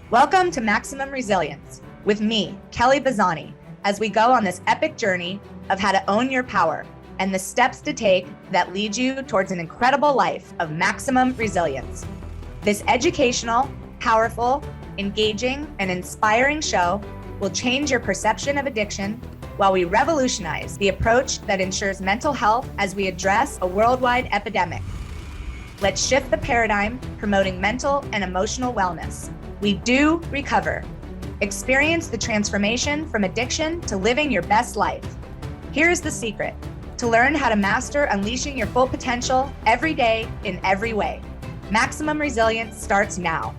Welcome to Maximum Resilience with me, Kelly Bazzani, as we go on this epic journey of how to own your power and the steps to take that lead you towards an incredible life of maximum resilience. This educational, powerful, engaging, and inspiring show will change your perception of addiction while we revolutionize the approach that ensures mental health as we address a worldwide epidemic. Let's shift the paradigm, promoting mental and emotional wellness. We do recover. Experience the transformation from addiction to living your best life. Here's the secret: to learn how to master unleashing your full potential every day in every way. Maximum Resilience starts now.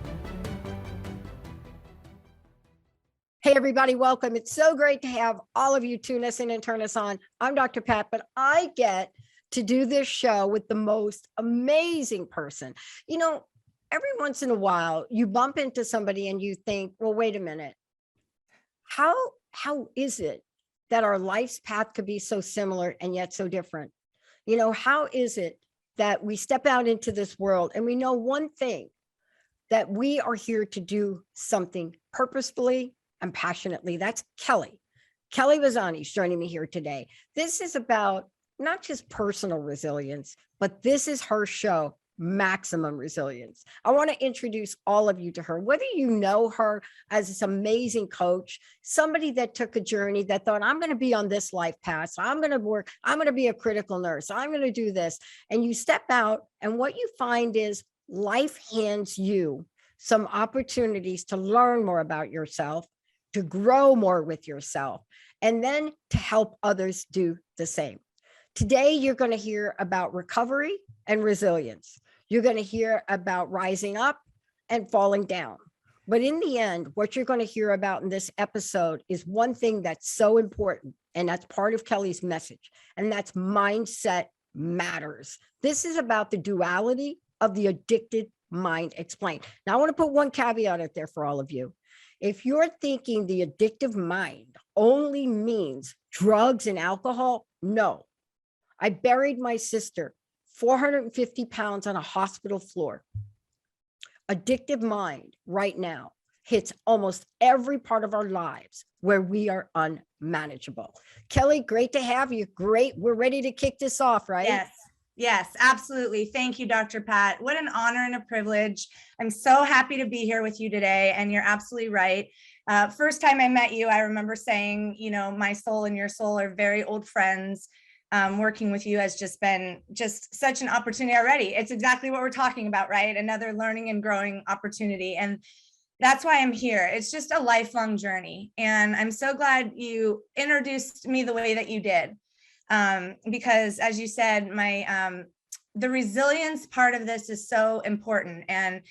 Hey, everybody, welcome. It's so great to have all of you tune us in and turn us on. I'm Dr. Pat, but I get to do this show with the most amazing person. You know, every once in a while, you bump into somebody and you think, well, wait a minute. How is it that our life's path could be so similar and yet so different? You know, how is it that we step out into this world and we know one thing, that we are here to do something purposefully and passionately? That's Kelly. Kelly Bazzani is joining me here today. This is about not just personal resilience, but this is her show, Maximum Resilience. I want to introduce all of you to her, whether you know her as this amazing coach, somebody that took a journey that thought, I'm going to be on this life path, so I'm going to work, I'm going to be a critical nurse, I'm going to do this. And you step out and what you find is life hands you some opportunities to learn more about yourself, to grow more with yourself, and then to help others do the same. Today, you're going to hear about recovery and resilience. You're going to hear about rising up and falling down. But in the end, what you're going to hear about in this episode is one thing that's so important, and that's part of Kelly's message, and that's mindset matters. This is about the duality of the addicted mind explained. Now, I want to put one caveat out there for all of you. If you're thinking the addictive mind only means drugs and alcohol, no. I buried my sister 450 pounds on a hospital floor. Addictive mind right now hits almost every part of our lives where we are unmanageable. Kelly, great to have you. Great. We're ready to kick this off, right? Yes, absolutely. Thank you, Dr. Pat. What an honor and a privilege. I'm so happy to be here with you today. And you're absolutely right. First time I met you, I remember saying, you know, my soul and your soul are very old friends. Working with you has just been such an opportunity already. It's exactly what we're talking about, right? Another learning and growing opportunity. And that's why I'm here. It's just a lifelong journey. And I'm so glad you introduced me the way that you did. Because as you said, the resilience part of this is so important. And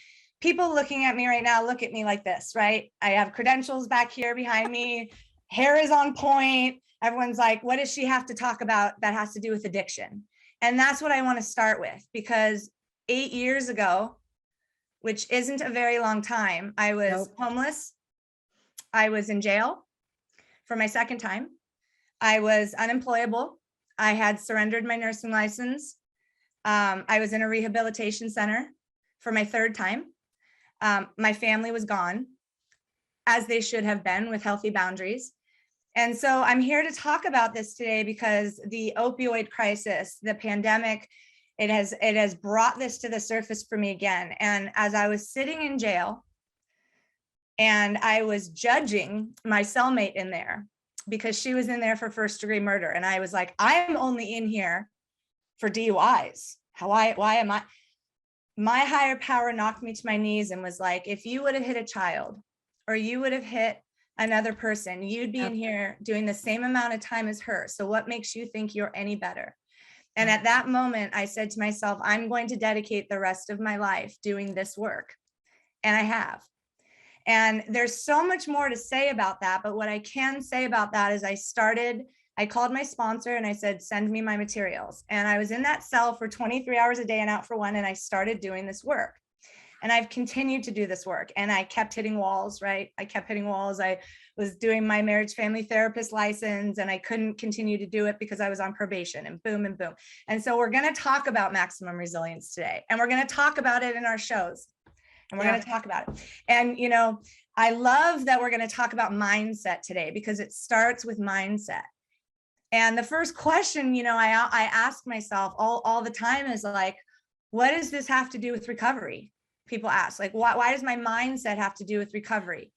people looking at me right now, look at me like this, right? I have credentials back here behind me. Hair is on point. Everyone's like, what does she have to talk about that has to do with addiction? And that's what I want to start with, because 8 years ago, which isn't a very long time, I was homeless. I was in jail for my second time. I was unemployable. I had surrendered my nursing license. I was in a rehabilitation center for my third time. My family was gone, as they should have been, with healthy boundaries. And so I'm here to talk about this today because the opioid crisis, the pandemic, it has brought this to the surface for me again. And as I was sitting in jail and I was judging my cellmate in there because she was in there for first-degree murder. And I was like, I'm only in here for DUIs. Why am I? My higher power knocked me to my knees and was like, if you would have hit a child or you would have hit another person, you'd be in here doing the same amount of time as her. So what makes you think you're any better? And at that moment, I said to myself, I'm going to dedicate the rest of my life doing this work. And I have. And there's so much more to say about that. But what I can say about that is I called my sponsor and I said, send me my materials. And I was in that cell for 23 hours a day and out for one. And I started doing this work. And I've continued to do this work. And I kept hitting walls, right? I kept hitting walls. I was doing my marriage family therapist license, and I couldn't continue to do it because I was on probation, and boom and boom. And so we're going to talk about maximum resilience today, and we're going to talk about it in our shows, and we're going to talk about it. And, you know, I love that we're going to talk about mindset today, because it starts with mindset. And the first question, you know, I ask myself all the time is like, what does this have to do with recovery? People ask, like, why does my mindset have to do with recovery?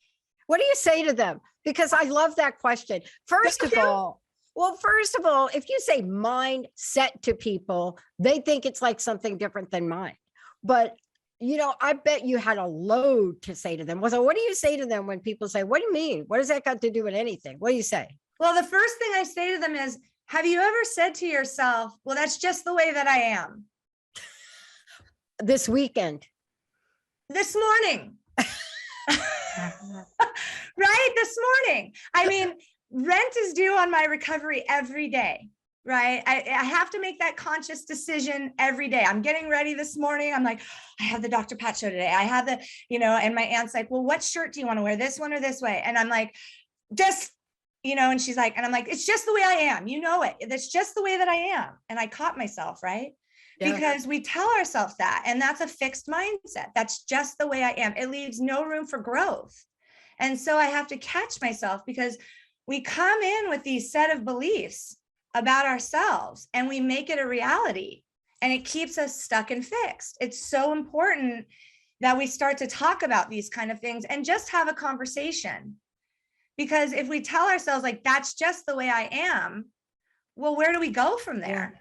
What do you say to them? Because I love that question. First of all, if you say mindset to people, they think it's like something different than mine. But, you know, I bet you had a load to say to them. So what do you say to them when people say, what do you mean? What does that got to do with anything? What do you say? Well, the first thing I say to them is, have you ever said to yourself, well, that's just the way that I am? This weekend. This morning. Right? This morning. I mean, rent is due on my recovery every day, right? I have to make that conscious decision every day. I'm getting ready this morning. I'm like, I have the Dr. Pat show today. I have the, you know, and my aunt's like, well, what shirt do you want to wear? This one or this way? And I'm like, just, you know, and she's like, and I'm like, it's just the way I am. You know it. That's just the way that I am. And I caught myself, right? Yeah. Because we tell ourselves that, and that's a fixed mindset. That's just the way I am. It leaves no room for growth. And so I have to catch myself, because we come in with these set of beliefs about ourselves and we make it a reality, and it keeps us stuck and fixed. It's so important that we start to talk about these kind of things and just have a conversation. Because if we tell ourselves like, that's just the way I am, well, where do we go from there?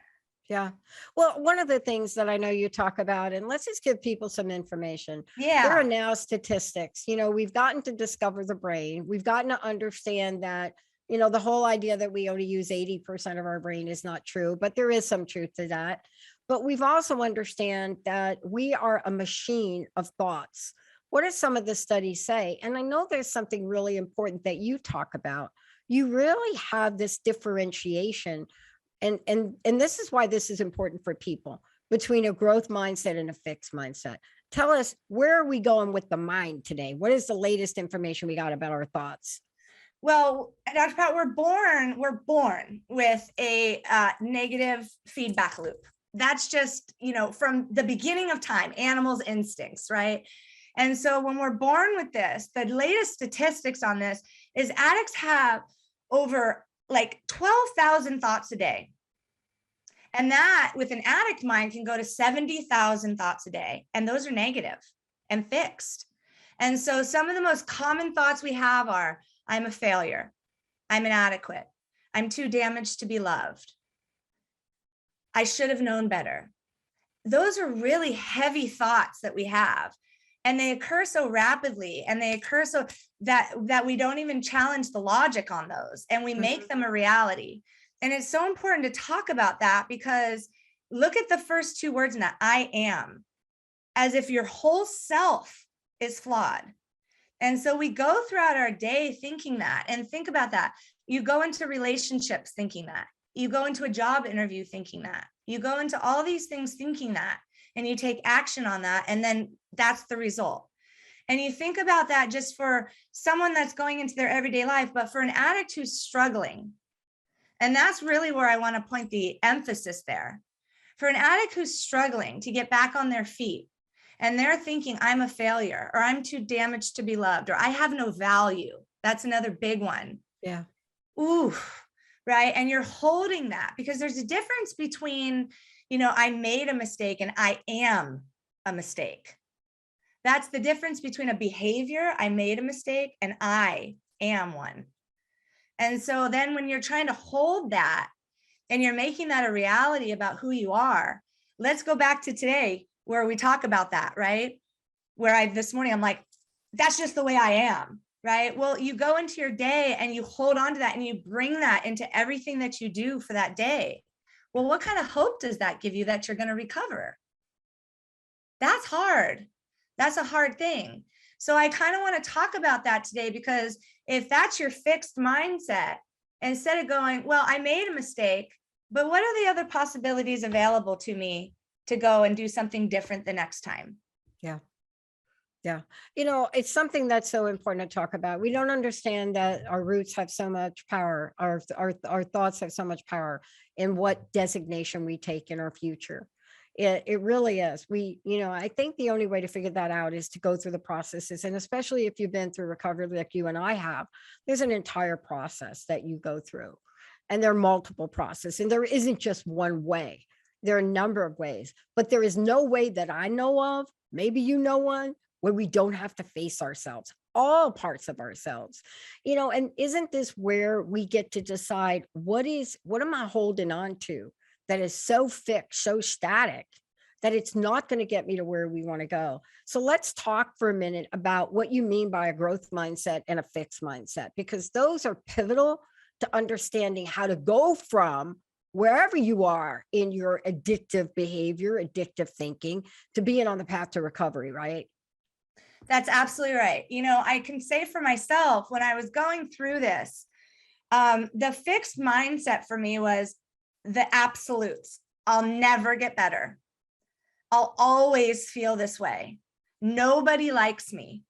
Yeah. Well, one of the things that I know you talk about, and let's just give people some information. Yeah. There are now statistics. You know, we've gotten to discover the brain. We've gotten to understand that, you know, the whole idea that we only use 80% of our brain is not true, but there is some truth to that. But we've also understand that we are a machine of thoughts. What do some of the studies say? And I know there's something really important that you talk about. You really have this differentiation. And this is why this is important for people, between a growth mindset and a fixed mindset. Tell us, where are we going with the mind today? What is the latest information we got about our thoughts? Well, Dr. Pat, we're born with a negative feedback loop. That's just, you know, from the beginning of time, animals' instincts, right? And so when we're born with this, the latest statistics on this is addicts have over like 12,000 thoughts a day. And that with an addict mind can go to 70,000 thoughts a day. And those are negative and fixed. And so some of the most common thoughts we have are, I'm a failure. I'm inadequate. I'm too damaged to be loved. I should have known better. Those are really heavy thoughts that we have. And they occur so rapidly, and they occur so that we don't even challenge the logic on those, and we make them a reality. And it's so important to talk about that, because look at the first two words in that, I am, as if your whole self is flawed. And so we go throughout our day thinking that, and think about that. You go into relationships thinking that. You go into a job interview thinking that. You go into all these things thinking that, and you take action on that, and then that's the result. And you think about that just for someone that's going into their everyday life, but for an addict who's struggling, and that's really where I want to point the emphasis there. For an addict who's struggling to get back on their feet, and they're thinking, I'm a failure, or I'm too damaged to be loved, or I have no value. That's another big one. Yeah. Ooh, right. And you're holding that, because there's a difference between, you know, I made a mistake and I am a mistake. That's the difference between a behavior, I made a mistake, and I am one. And so then when you're trying to hold that and you're making that a reality about who you are, let's go back to today where we talk about that, right? Where this morning, I'm like, that's just the way I am, right? Well, you go into your day and you hold on to that, and you bring that into everything that you do for that day. Well, what kind of hope does that give you that you're going to recover? That's hard. That's a hard thing. So I kind of want to talk about that today, because if that's your fixed mindset, instead of going, well, I made a mistake, but what are the other possibilities available to me to go and do something different the next time? Yeah. Yeah. It's something that's so important to talk about. We don't understand that our roots have so much power, our thoughts have so much power in what designation we take in our future. It really is. I think the only way to figure that out is to go through the processes. And especially if you've been through recovery like you and I have, there's an entire process that you go through. And there are multiple processes. And there isn't just one way. There are a number of ways, but there is no way that I know of, maybe you know one, where we don't have to face ourselves, all parts of ourselves. And isn't this where we get to decide what am I holding on to that is so fixed, so static, that it's not going to get me to where we want to go? So let's talk for a minute about what you mean by a growth mindset and a fixed mindset, because those are pivotal to understanding how to go from wherever you are in your addictive behavior, addictive thinking, to being on the path to recovery, right? That's absolutely right. I can say for myself, when I was going through this, the fixed mindset for me was the absolutes. I'll never get better. I'll always feel this way. Nobody likes me.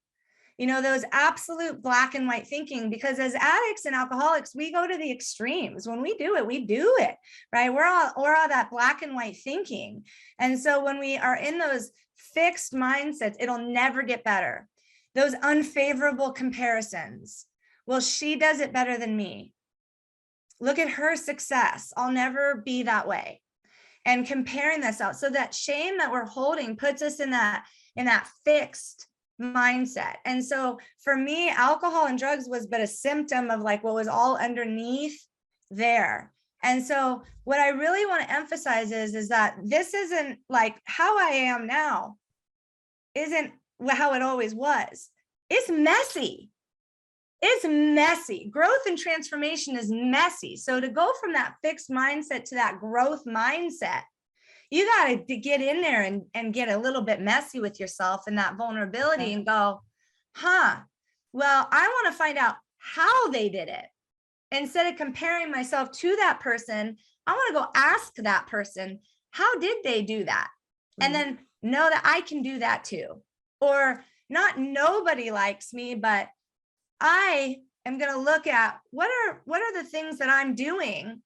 Those absolute black and white thinking, because as addicts and alcoholics, we go to the extremes. When we do it, right? We're all that black and white thinking. And so when we are in those fixed mindsets, it'll never get better. Those unfavorable comparisons. Well, she does it better than me. Look at her success. I'll never be that way. And comparing this out. So that shame that we're holding puts us in that fixed mindset. And so for me, alcohol and drugs was but a symptom of like what was all underneath there. And so what I really want to emphasize is that this isn't like how I am now, isn't how it always was. It's messy. It's messy. Growth and transformation is messy. So to go from that fixed mindset to that growth mindset, you got to get in there and get a little bit messy with yourself and that vulnerability and go, well, I want to find out how they did it. Instead of comparing myself to that person, I want to go ask that person, how did they do that? And then know that I can do that too. Or not nobody likes me, but I am going to look at what are the things that I'm doing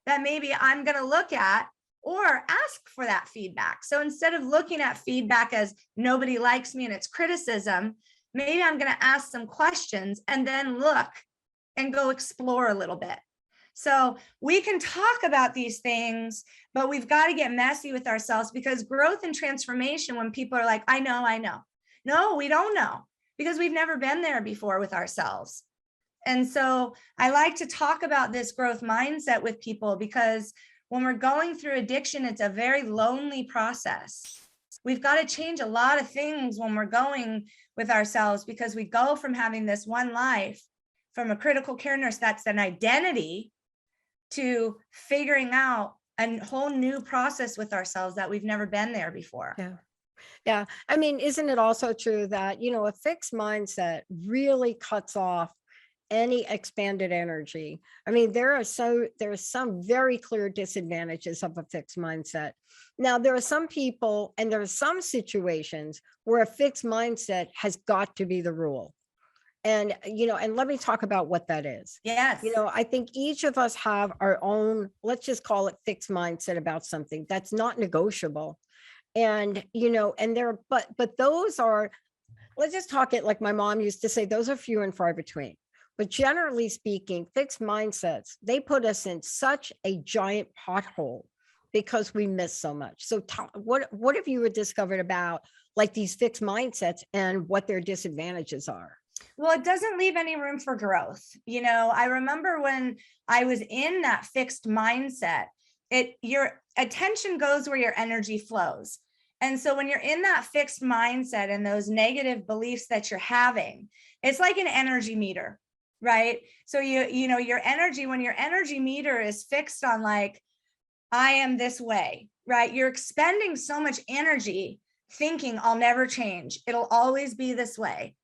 that maybe I'm going to look at or ask for that feedback. So instead of looking at feedback as nobody likes me and it's criticism, maybe I'm going to ask some questions and then look and go explore a little bit. So we can talk about these things, but we've got to get messy with ourselves, because growth and transformation, when people are like, I know. No, we don't know, because we've never been there before with ourselves. And so I like to talk about this growth mindset with people, because when we're going through addiction, it's a very lonely process. We've got to change a lot of things when we're going with ourselves, because we go from having this one life, from a critical care nurse, that's an identity, to figuring out a whole new process with ourselves that we've never been there before. Yeah. Yeah. I mean, isn't it also true that, a fixed mindset really cuts off any expanded energy? I mean, there are some very clear disadvantages of a fixed mindset. Now, there are some people and there are some situations where a fixed mindset has got to be the rule. And, and let me talk about what that is. Yes. I think each of us have our own, let's just call it fixed mindset about something that's not negotiable. And, but those are, let's just talk it like my mom used to say, those are few and far between. But generally speaking, fixed mindsets, they put us in such a giant pothole because we miss so much. So what have you discovered about like these fixed mindsets and what their disadvantages are? Well, it doesn't leave any room for growth. I remember when I was in that fixed mindset, your attention goes where your energy flows. And so when you're in that fixed mindset and those negative beliefs that you're having, it's like an energy meter, right? So your energy, when your energy meter is fixed on like, I am this way, right? You're expending so much energy thinking I'll never change. It'll always be this way.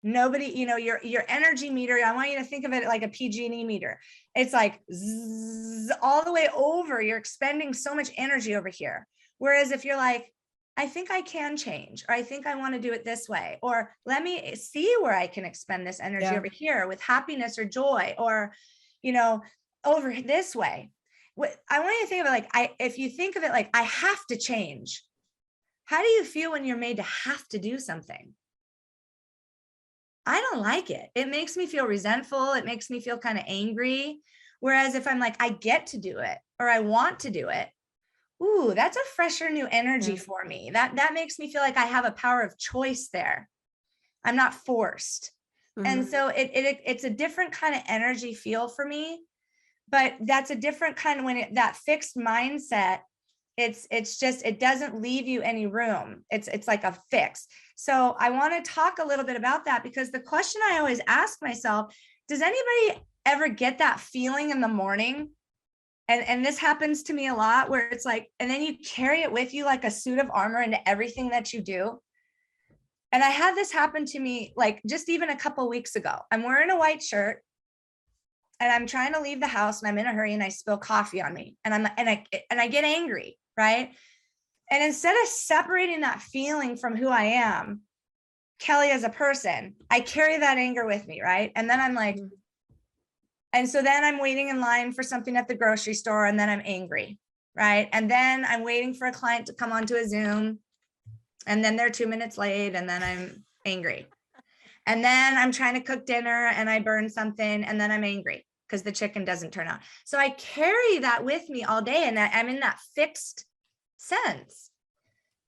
Nobody, your energy meter, I want you to think of it like a PG&E meter. It's like zzz, all the way over. You're expending so much energy over here. Whereas if you're like, I think I can change, or I think I want to do it this way, or let me see where I can expend this energy over here with happiness or joy, or, over this way. I want you to think of it like, if you think of it like, I have to change. How do you feel when you're made to have to do something? I don't like it. It makes me feel resentful. It makes me feel kind of angry. Whereas if I'm like, I get to do it, or I want to do it, ooh, that's a fresher new energy for me. That makes me feel like I have a power of choice there. I'm not forced. And so it's a different kind of energy feel for me, but that's a different kind of that fixed mindset, it's just, it doesn't leave you any room. It's like a fix. So I want to talk a little bit about that, because the question I always ask myself, does anybody ever get that feeling in the morning? And this happens to me a lot, where it's like, and then you carry it with you like a suit of armor into everything that you do. And I had this happen to me, like just even a couple of weeks ago. I'm wearing a white shirt and I'm trying to leave the house, and I'm in a hurry, and I spill coffee on me, and I get angry, right? And instead of separating that feeling from who I am, Kelly as a person, I carry that anger with me, right? And then I'm like, and so then I'm waiting in line for something at the grocery store, and then I'm angry, right? And then I'm waiting for a client to come onto a Zoom, and then they're 2 minutes late, and then I'm angry. And then I'm trying to cook dinner and I burn something, and then I'm angry because the chicken doesn't turn out. So I carry that with me all day, and I'm in that fixed sense.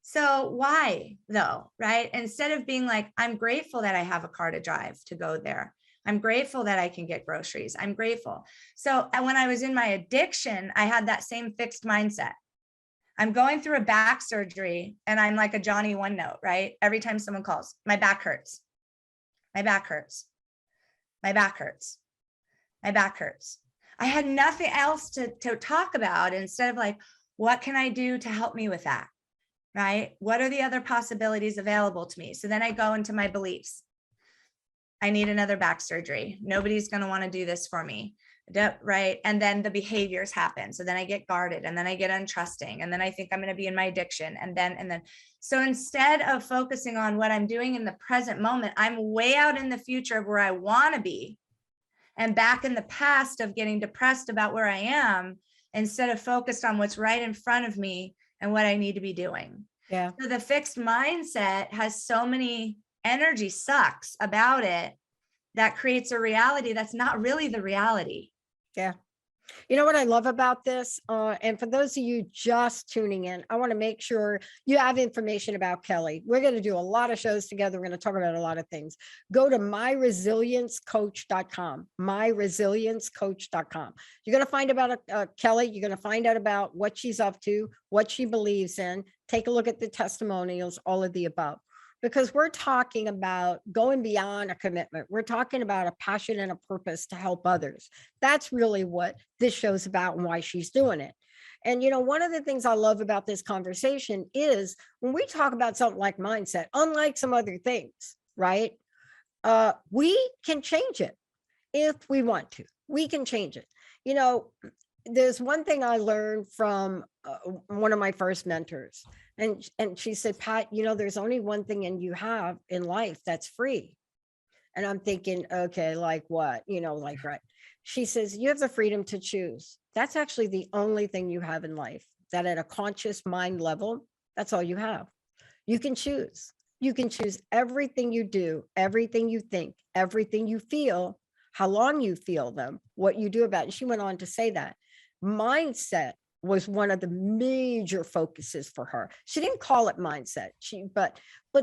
So why though, right? Instead of being like, I'm grateful that I have a car to drive to go there. I'm grateful that I can get groceries. I'm grateful. So when I was in my addiction, I had that same fixed mindset. I'm going through a back surgery, and I'm like a Johnny one note, right? Every time someone calls, my back hurts. My back hurts. My back hurts. My back hurts. I had nothing else to talk about, instead of like, what can I do to help me with that? Right? What are the other possibilities available to me? So then I go into my beliefs. I need another back surgery. Nobody's going to want to do this for me. Right. And then the behaviors happen. So then I get guarded, and then I get untrusting, and then I think I'm going to be in my addiction. And then, so instead of focusing on what I'm doing in the present moment, I'm way out in the future of where I want to be, and back in the past of getting depressed about where I am, instead of focused on what's right in front of me and what I need to be doing. Yeah. So the fixed mindset has so many energy sucks about it that creates a reality that's not really the reality. Yeah. You know what I love about this? And for those of you just tuning in, I want to make sure you have information about Kelly. We're going to do a lot of shows together. We're going to talk about a lot of things. Go to myresiliencecoach.com, myresiliencecoach.com. You're going to find about Kelly. You're going to find out about what she's up to, what she believes in. Take a look at the testimonials, all of the above. Because we're talking about going beyond a commitment. We're talking about a passion and a purpose to help others. That's really what this show's about and why she's doing it. And, one of the things I love about this conversation is when we talk about something like mindset, unlike some other things, right? We can change it if we want to. We can change it. There's one thing I learned from one of my first mentors. And she said, Pat, there's only one thing you have in life that's free. And I'm thinking, okay, like what? Right. She says, you have the freedom to choose. That's actually the only thing you have in life, that at a conscious mind level, that's all you have. You can choose. You can choose everything you do, everything you think, everything you feel, how long you feel them, what you do about it. And she went on to say that mindset was one of the major focuses for her. She didn't call it mindset, but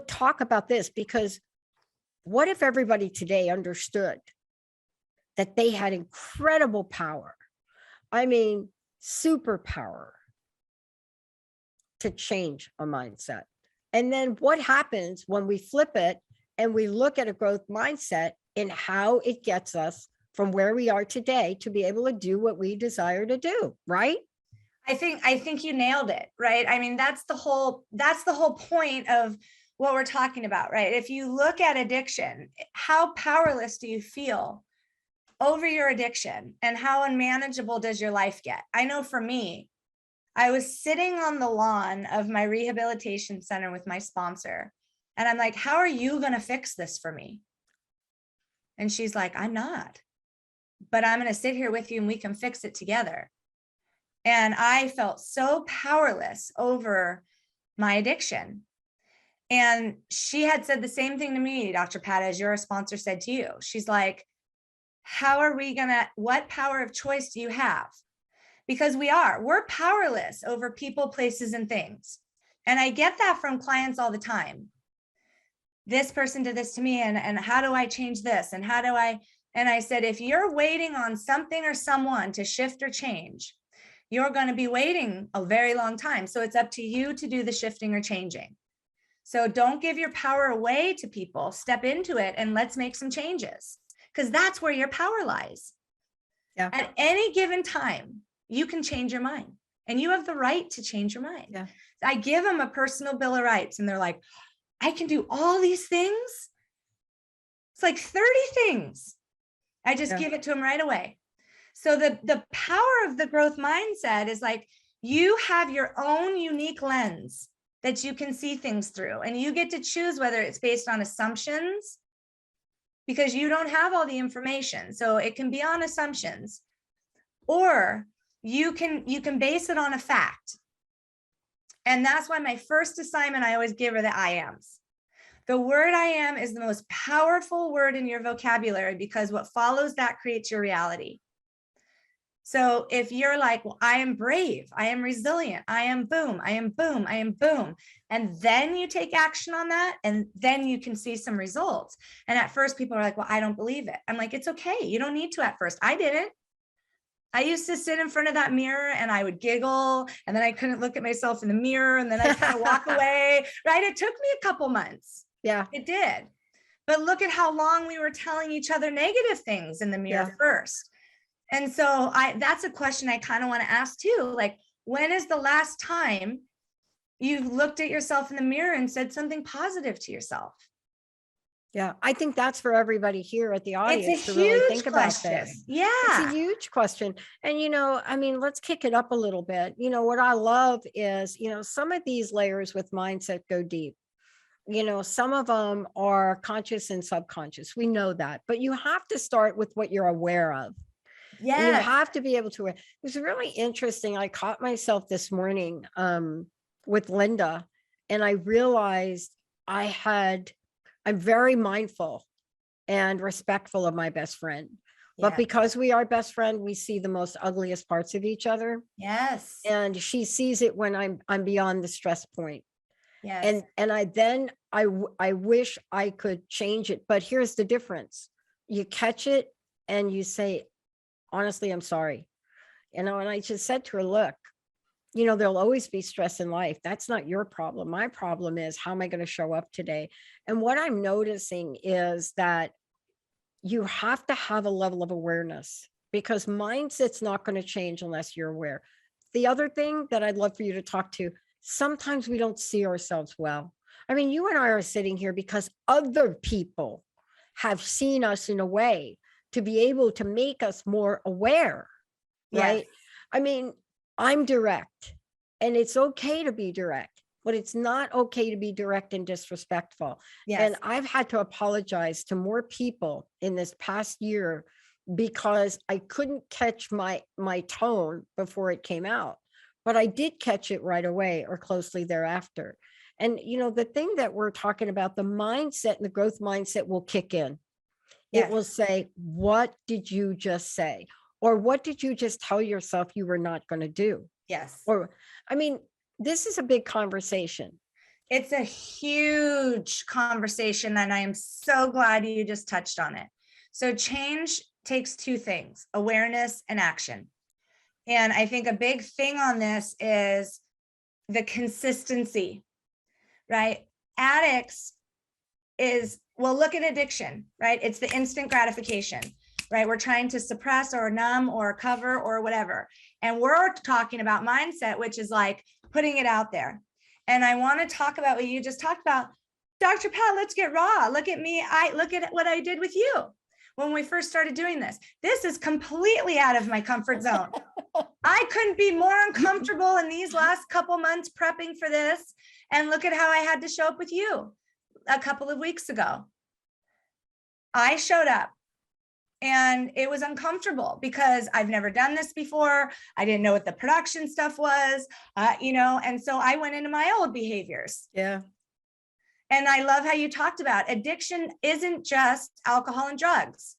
talk about this, because what if everybody today understood that they had incredible power? I mean, superpower to change a mindset. And then what happens when we flip it and we look at a growth mindset and how it gets us from where we are today to be able to do what we desire to do, right? I think you nailed it, right? I mean, that's the whole point of what we're talking about, right? If you look at addiction, how powerless do you feel over your addiction, and how unmanageable does your life get? I know for me, I was sitting on the lawn of my rehabilitation center with my sponsor. And I'm like, how are you going to fix this for me? And she's like, I'm not, but I'm going to sit here with you and we can fix it together. And I felt so powerless over my addiction. And she had said the same thing to me, Dr. Pat, as your sponsor said to you. She's like, what power of choice do you have? Because we're powerless over people, places, and things. And I get that from clients all the time. This person did this to me, and how do I change this? And I said, if you're waiting on something or someone to shift or change, you're going to be waiting a very long time. So it's up to you to do the shifting or changing. So don't give your power away to people. Step into it and let's make some changes, because that's where your power lies. Yeah. At any given time, you can change your mind, and you have the right to change your mind. Yeah. I give them a personal bill of rights and they're like, I can do all these things. It's like 30 things. I just give it to them right away. So the power of the growth mindset is like, you have your own unique lens that you can see things through, and you get to choose whether it's based on assumptions, because you don't have all the information. So it can be on assumptions, or you can base it on a fact. And that's why my first assignment, I always give her the I ams. The word I am is the most powerful word in your vocabulary, because what follows that creates your reality. So if you're like, well, I am brave, I am resilient, I am boom, I am boom, I am boom. And then you take action on that, and then you can see some results. And at first people are like, well, I don't believe it. I'm like, it's okay. You don't need to at first. I didn't. I used to sit in front of that mirror and I would giggle, and then I couldn't look at myself in the mirror, and then I kind of walk away, right? It took me a couple months. Yeah, it did. But look at how long we were telling each other negative things in the mirror first. And so that's a question I kind of want to ask too. Like, when is the last time you've looked at yourself in the mirror and said something positive to yourself? Yeah, I think that's for everybody here at the audience to really think about this. Yeah. It's a huge question. And, I mean, let's kick it up a little bit. What I love is, some of these layers with mindset go deep. Some of them are conscious and subconscious. We know that, but you have to start with what you're aware of. Yeah. And you have to be able to. It was really interesting. I caught myself this morning with Linda, and I realized I'm very mindful and respectful of my best friend. But because we are best friend, we see the most ugliest parts of each other. Yes. And she sees it when I'm beyond the stress point. Yes. And I wish I could change it. But here's the difference. You catch it and you say, honestly, I'm sorry. And I just said to her, look, there'll always be stress in life. That's not your problem. My problem is, how am I going to show up today? And what I'm noticing is that you have to have a level of awareness, because mindset's not going to change unless you're aware. The other thing that I'd love for you to talk to, sometimes we don't see ourselves well. I mean, you and I are sitting here because other people have seen us in a way to be able to make us more aware, right? Yes. I mean, I'm direct, and it's okay to be direct, but it's not okay to be direct and disrespectful. Yes. And I've had to apologize to more people in this past year because I couldn't catch my tone before it came out, but I did catch it right away or closely thereafter. And, the thing that we're talking about, the mindset and the growth mindset will kick in. Yes. It will say, what did you just say? Or what did you just tell yourself you were not going to do? Yes. Or, I mean, this is a big conversation. It's a huge conversation, and I am so glad you just touched on it. So change takes two things: awareness and action. And I think a big thing on this is the consistency, right? Addicts look at addiction, right? It's the instant gratification, right? We're trying to suppress or numb or cover or whatever. And we're talking about mindset, which is like putting it out there. And I want to talk about what you just talked about. Dr. Pat, let's get raw. Look at me. Look at what I did with you when we first started doing this. This is completely out of my comfort zone. I I couldn't be more uncomfortable in these last couple months prepping for this. And look at how I had to show up with you a couple of weeks ago. I showed up and it was uncomfortable because I've never done this before. I didn't know what the production stuff was, and so I went into my old behaviors. Yeah. And I love how you talked about addiction isn't just alcohol and drugs.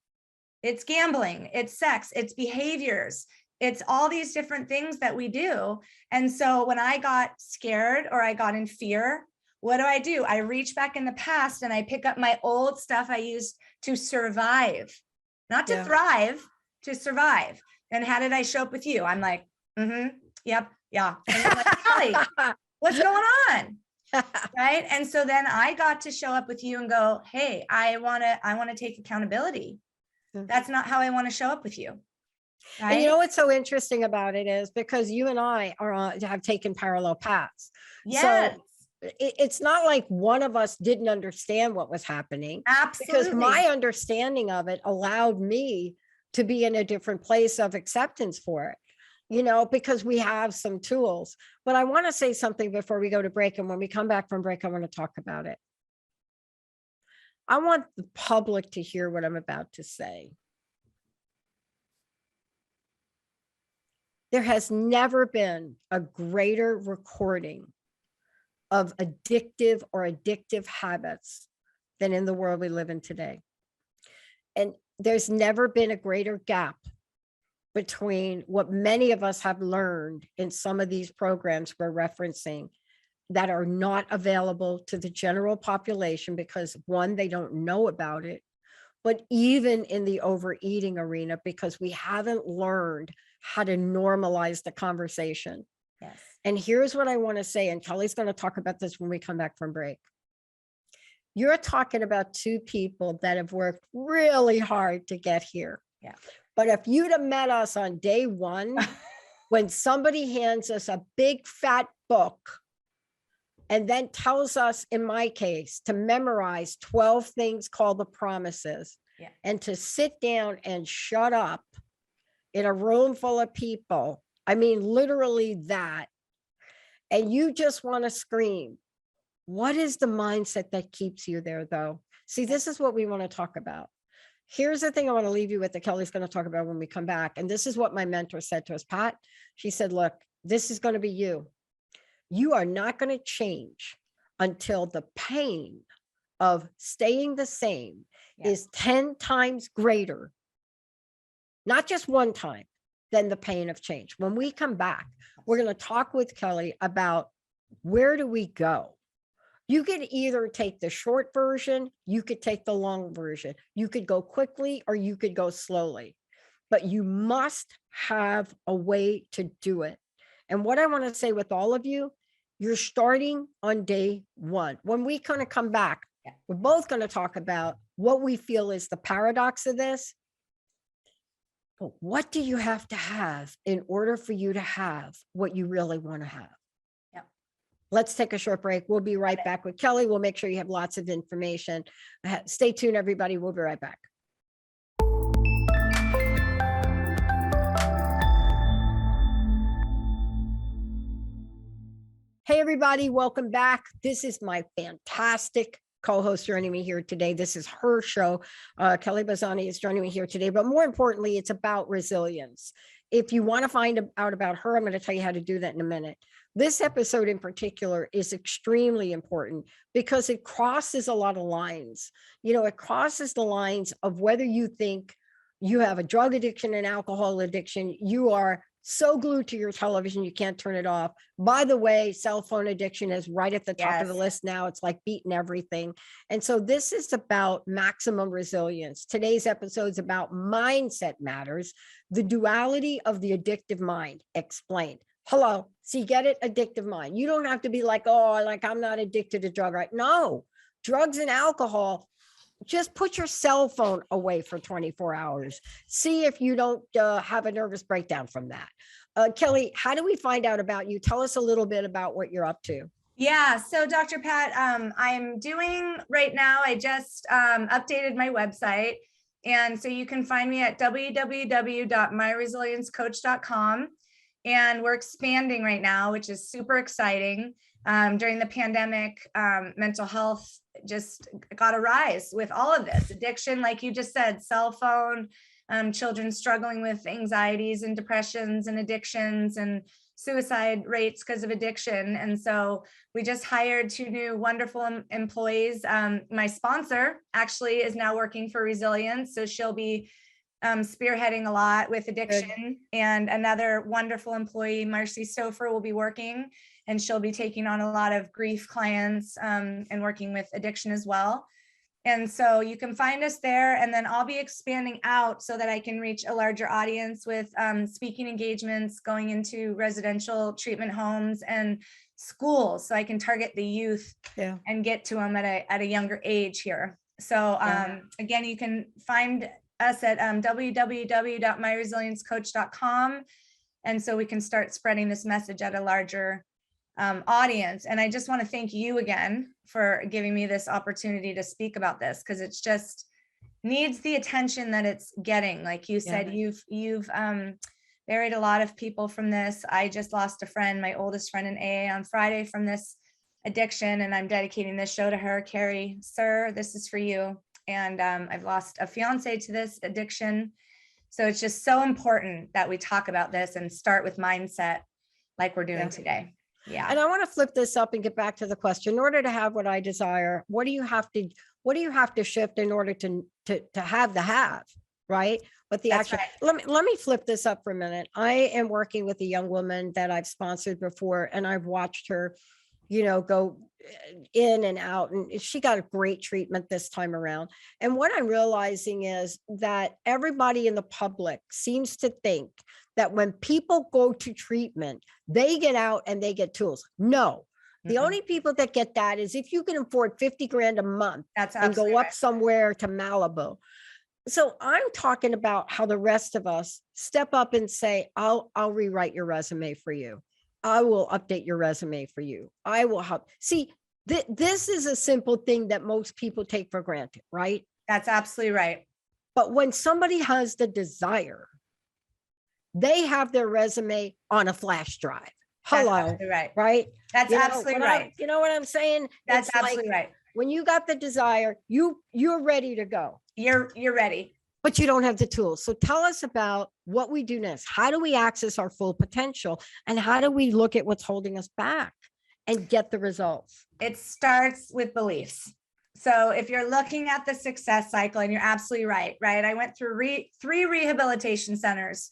It's gambling, it's sex, it's behaviors. It's all these different things that we do. And so when I got scared or I got in fear, what do? I reach back in the past and I pick up my old stuff I used to survive, not to thrive, to survive. And how did I show up with you? I'm like, yep, yeah. And I'm like, Kelly, what's going on? Right. And so then I got to show up with you and go, hey, I want to take accountability. That's not how I want to show up with you. Right? And you know what's so interesting about it is because you and I have taken parallel paths. Yes. So it's not like one of us didn't understand what was happening. Absolutely. Because my understanding of it allowed me to be in a different place of acceptance for it, because we have some tools. But I want to say something before we go to break. And when we come back from break, I want to talk about it. I want the public to hear what I'm about to say. There has never been a greater recording of addictive or addictive habits than in the world we live in today. And there's never been a greater gap between what many of us have learned in some of these programs we're referencing that are not available to the general population because, one, they don't know about it, but even in the overeating arena, because we haven't learned how to normalize the conversation. Yes. And here's what I want to say, and Kelly's going to talk about this when we come back from break. You're talking about two people that have worked really hard to get here. Yeah. But if you'd have met us on day one, when somebody hands us a big fat book and then tells us, in my case, to memorize 12 things called the promises, and to sit down and shut up in a room full of people, I mean, literally that, and you just want to scream, what is the mindset that keeps you there, though? See, this is what we want to talk about. Here's the thing I want to leave you with that Kelly's going to talk about when we come back. And this is what my mentor said to us, Pat. She said, look, this is going to be you. You are not going to change until the pain of staying the same is 10 times greater, not just one time, than the pain of change. When we come back, we're going to talk with Kelly about where do we go? You could either take the short version, you could take the long version. You could go quickly or you could go slowly, but you must have a way to do it. And what I want to say with all of you, you're starting on day one. When we kind of come back, we're both going to talk about what we feel is the paradox of this. But what do you have to have in order for you to have what you really want to have? Let's take a short break. We'll be right back with Kelly. We'll make sure you have lots of information. Stay tuned, everybody. We'll be right back. Hey, everybody. Welcome back. This is my fantastic co-host joining me here today. This is her show. Kelly Bazzani is joining me here today. But more importantly, it's about resilience. If you want to find out about her, I'm going to tell you how to do that in a minute. This episode in particular is extremely important because it crosses a lot of lines. It crosses the lines of whether you think you have a drug addiction and alcohol addiction. You are so glued to your television, you can't turn it off. By the way, cell phone addiction is right at the top of the list now. It's like beating everything. And so this is about maximum resilience. Today's episode is about mindset matters, the duality of the addictive mind explained. Hello. See, get it? Addictive mind. You don't have to be like, I'm not addicted to drug, right? No, drugs and alcohol. Just put your cell phone away for 24 hours. See if you don't have a nervous breakdown from that. Kelly, how do we find out about you? Tell us a little bit about what you're up to. Yeah. So Dr. Pat, I'm doing right now, I just updated my website. And so you can find me at www.myresiliencecoach.com. And we're expanding right now, which is super exciting. During the pandemic, mental health just got a rise with all of this addiction, like you just said, cell phone, children struggling with anxieties and depressions and addictions and suicide rates because of addiction. And so we just hired 2 new wonderful employees. My sponsor actually is now working for Resilience, so she'll be spearheading a lot with addiction. Good. And another wonderful employee, Marcy Stouffer, will be working, and she'll be taking on a lot of grief clients and working with addiction as well. And so you can find us there, and then I'll be expanding out so that I can reach a larger audience with speaking engagements, going into residential treatment homes and schools, so I can target the youth and get to them at a younger age here. So again, you can find us at www.myresiliencecoach.com, and so we can start spreading this message at a larger audience. And I just want to thank you again for giving me this opportunity to speak about this, because it's just needs the attention that it's getting. Like you said, you've buried a lot of people from this. I just lost a friend, my oldest friend in AA on Friday, from this addiction, and I'm dedicating this show to her. Carrie, sir, this is for you. And I've lost a fiance to this addiction. So it's just so important that we talk about this and start with mindset like we're doing today. Yeah. And I want to flip this up and get back to the question. In order to have what I desire, what do you have to shift in order to have, right? But the action, right. Let me flip this up for a minute. I am working with a young woman that I've sponsored before, and I've watched her, go in and out, and she got a great treatment this time around. And what I'm realizing is that everybody in the public seems to think that when people go to treatment, they get out and they get tools. No, the only people that get that is if you can afford 50 grand a month and go up somewhere to Malibu. So I'm talking about how the rest of us step up and say, I'll rewrite your resume for you. I will update your resume for you. I will help. See, this is a simple thing that most people take for granted, right? That's absolutely right. But when somebody has the desire, they have their resume on a flash drive. Hello. That's absolutely right. Right? That's absolutely right. You know what I'm saying? That's absolutely right. When you got the desire, you're ready to go. You're ready. But you don't have the tools. So tell us about what we do next. How do we access our full potential? And how do we look at what's holding us back and get the results? It starts with beliefs. So if you're looking at the success cycle, and you're absolutely right? I went through 3 rehabilitation centers.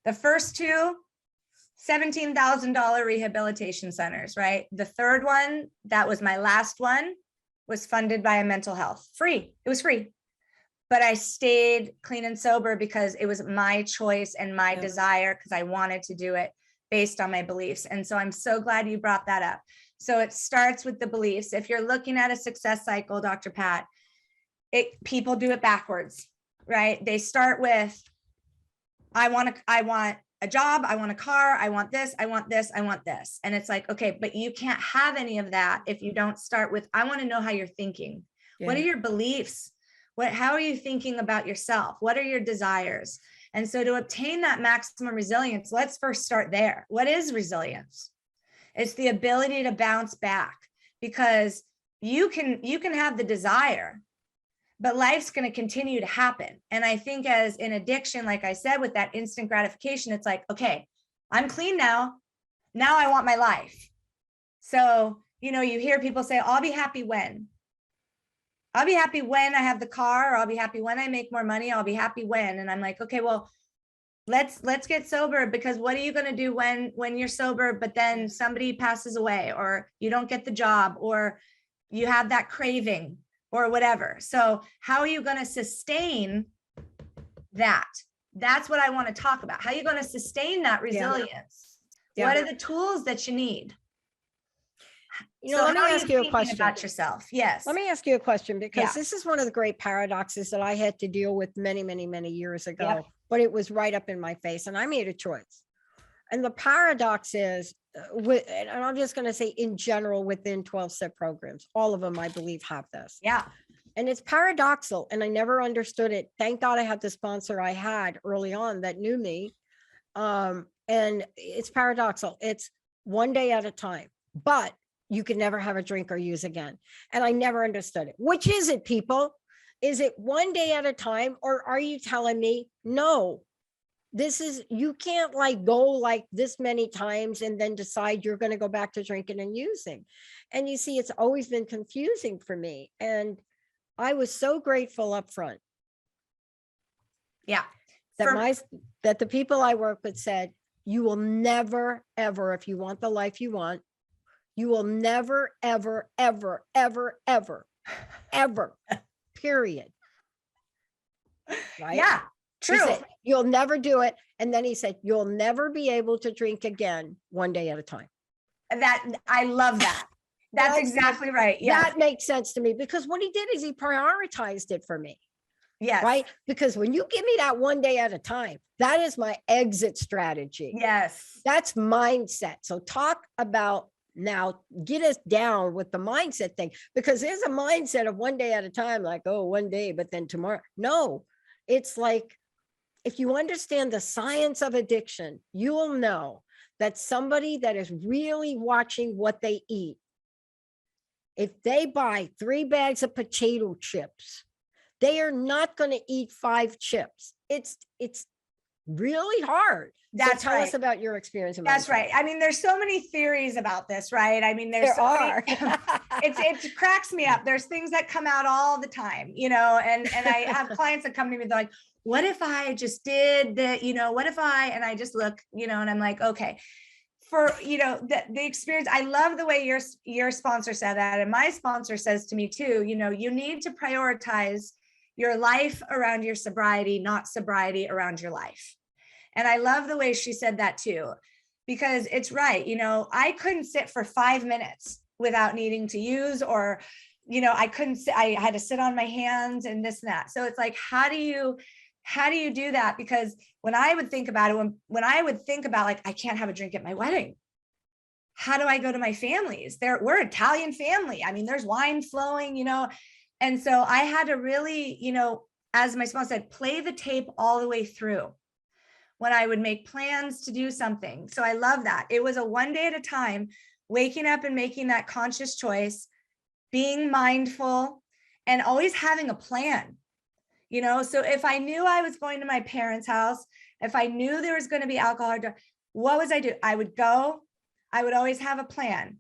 The first 2, $17,000 rehabilitation centers, right? The third one, that was my last one, was funded by a mental health. Free. It was free. But I stayed clean and sober because it was my choice and my desire, because I wanted to do it based on my beliefs. And so I'm so glad you brought that up. So it starts with the beliefs. If you're looking at a success cycle, Dr. Pat, people do it backwards, right? They start with, I want a job, I want a car, I want this, I want this, I want this. And it's like, okay, but you can't have any of that if you don't start with, I want to know how you're thinking. Yeah. What are your beliefs? How are you thinking about yourself? What are your desires? And so to obtain that maximum resilience, let's first start there. What is resilience? It's the ability to bounce back, because you can have the desire, but life's going to continue to happen. And I think as in addiction, like I said, with that instant gratification, it's like, okay, I'm clean now. Now I want my life. So, you hear people say, I'll be happy when. I'll be happy when I have the car, or I'll be happy when I make more money. I'll be happy when. And I'm like, okay, well, let's get sober, because what are you going to do when you're sober, but then somebody passes away, or you don't get the job, or you have that craving, or whatever. So how are you going to sustain that? That's what I want to talk about. How are you going to sustain that resilience? Yeah. What are the tools that you need? Let me ask you a question about yourself. Yes. Let me ask you a question, because this is one of the great paradoxes that I had to deal with many, many, many years ago, but it was right up in my face, and I made a choice. And the paradox is, and I'm just going to say in general, within 12-step programs, all of them, I believe, have this. Yeah. And it's paradoxical, and I never understood it. Thank God I had the sponsor I had early on that knew me. And it's paradoxical. It's one day at a time, but you can never have a drink or use again. And I never understood it. Which is it, people? Is it one day at a time? Or are you telling me, no, this is, you can't like go like this many times and then decide you're going to go back to drinking and using. And you see, it's always been confusing for me. And I was so grateful up front. Yeah. That the people I work with said, you will never, ever, if you want the life you want, you will never, ever, ever, ever, ever, ever, period. Right? Yeah, true. Said, you'll never do it. And then he said, you'll never be able to drink again one day at a time. That, I love that. That's exactly right. Yeah. That makes sense to me, because what he did is he prioritized it for me. Yes. Right. Because when you give me that one day at a time, that is my exit strategy. Yes. That's mindset. So talk about now, get us down with the mindset thing, because there's a mindset of one day at a time, like, oh, one day, but then tomorrow. No, it's like, if you understand the science of addiction, you will know that somebody that is really watching what they eat, if they buy 3 bags of potato chips, they are not going to eat 5 chips. It's really hard. That's so tell right. us about your experience. That's right. I mean, there's so many theories about this, right? I mean, there are. It cracks me up. There's things that come out all the time, you know, and I have clients that come to me, they're like, what if I just did that, you know, what if I, and I just look, you know, and I'm like, okay, for, you know, the experience, I love the way your sponsor said that. And my sponsor says to me too, you know, you need to prioritize your life around your sobriety, not sobriety around your life. And I love the way she said that too, because it's right. You know, I couldn't sit for 5 minutes without needing to use, or, you know, I couldn't sit, I had to sit on my hands and this and that. So it's like, how do you do that? Because when I would think about it, when I would think about like, I can't have a drink at my wedding. How do I go to my families? We're Italian family. I mean, there's wine flowing, you know. And so I had to really, you know, as my sponsor said, play the tape all the way through when I would make plans to do something. So I love that. It was a one day at a time, waking up and making that conscious choice, being mindful, and always having a plan. You know, so if I knew I was going to my parents' house, if I knew there was going to be alcohol, what was I do? I would go, I would always have a plan.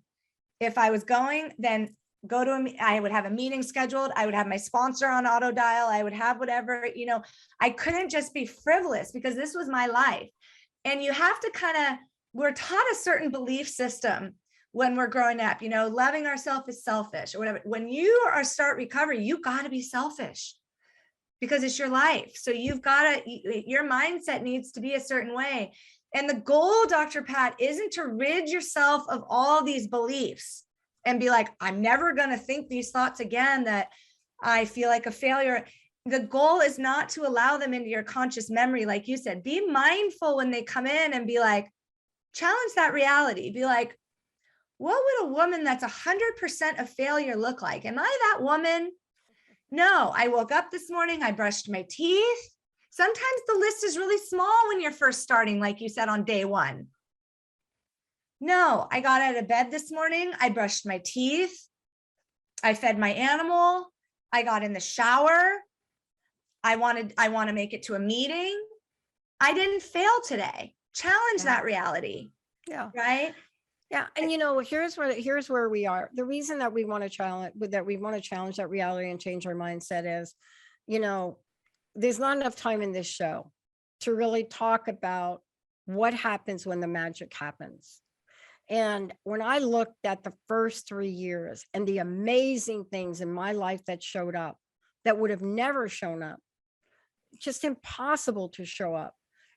If I was going, then go to I would have a meeting scheduled. I would have my sponsor on auto dial. I would have whatever, you know, I couldn't just be frivolous because this was my life. And you have to we're taught a certain belief system when we're growing up, you know, loving ourselves is selfish or whatever. When you start recovery, you got to be selfish because it's your life. So you've got to, your mindset needs to be a certain way. And the goal, Dr. Pat, isn't to rid yourself of all these beliefs and be like, I'm never going to think these thoughts again, that I feel like a failure. The goal is not to allow them into your conscious memory. Like you said, be mindful when they come in and be like, challenge that reality. Be like, what would a woman that's 100% a failure look like? Am I that woman? No, I woke up this morning, I brushed my teeth. Sometimes the list is really small when you're first starting, like you said, on day one. No, I got out of bed this morning. I brushed my teeth. I fed my animal. I got in the shower. I want to make it to a meeting. I didn't fail today. Challenge that reality. Yeah. Right. Yeah. And you know, here's where we are. The reason that we want to challenge that reality and change our mindset is, you know, there's not enough time in this show to really talk about what happens when the magic happens. And when I looked at the first 3 years and the amazing things in my life that showed up that would have never shown up, just impossible to show up,